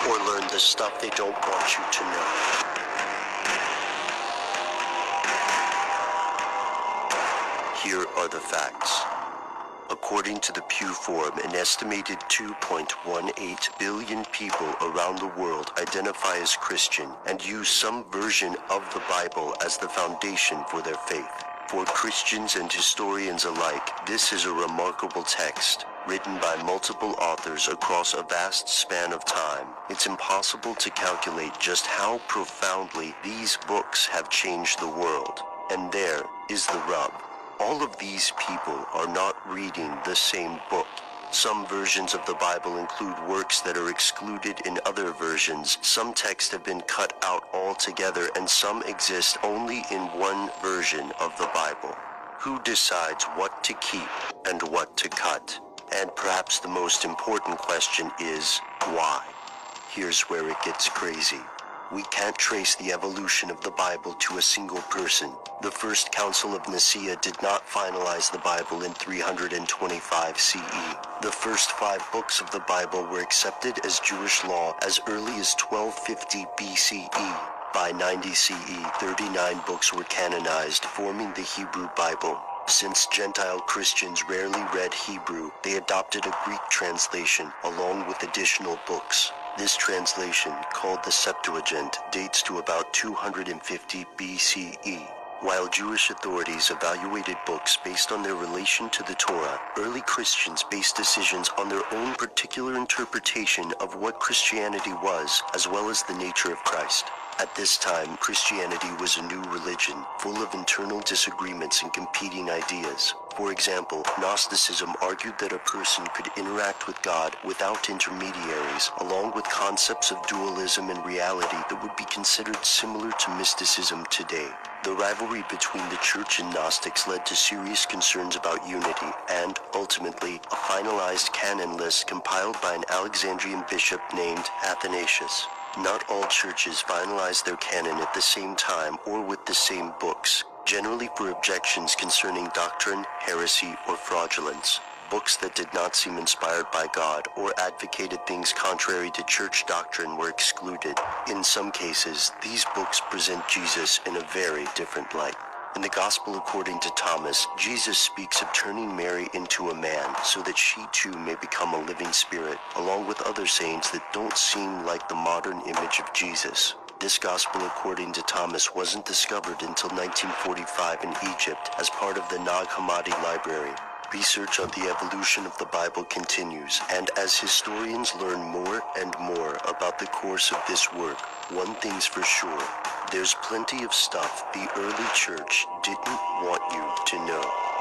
or learn the stuff they don't want you to know. Here are the facts. According to the Pew Forum, an estimated 2.18 billion people around the world identify as Christian and use some version of the Bible as the foundation for their faith. For Christians and historians alike, this is a remarkable text, written by multiple authors across a vast span of time. It's impossible to calculate just how profoundly these books have changed the world. And there is the rub. All of these people are not reading the same book. Some versions of the Bible include works that are excluded in other versions. Some texts have been cut out altogether, and some exist only in one version of the Bible. Who decides what to keep and what to cut? And perhaps the most important question is, why? Here's where it gets crazy. We can't trace the evolution of the Bible to a single person. The First Council of Nicaea did not finalize the Bible in 325 CE. The first 5 books of the Bible were accepted as Jewish law as early as 1250 BCE. By 90 CE, 39 books were canonized, forming the Hebrew Bible. Since Gentile Christians rarely read Hebrew, they adopted a Greek translation along with additional books. This translation, called the Septuagint, dates to about 250 BCE. While Jewish authorities evaluated books based on their relation to the Torah, early Christians based decisions on their own particular interpretation of what Christianity was, as well as the nature of Christ. At this time, Christianity was a new religion, full of internal disagreements and competing ideas. For example, Gnosticism argued that a person could interact with God without intermediaries, along with concepts of dualism and reality that would be considered similar to mysticism today. The rivalry between the Church and Gnostics led to serious concerns about unity and, ultimately, a finalized canon list compiled by an Alexandrian bishop named Athanasius. Not all churches finalized their canon at the same time or with the same books, generally for objections concerning doctrine, heresy, or fraudulence. Books that did not seem inspired by God or advocated things contrary to church doctrine were excluded. In some cases, these books present Jesus in a very different light. In the Gospel according to Thomas, Jesus speaks of turning Mary into a man so that she too may become a living spirit, along with other sayings that don't seem like the modern image of Jesus. This Gospel according to Thomas wasn't discovered until 1945 in Egypt as part of the Nag Hammadi Library. Research on the evolution of the Bible continues, and as historians learn more and more about the course of this work, one thing's for sure, there's plenty of stuff the early church didn't want you to know.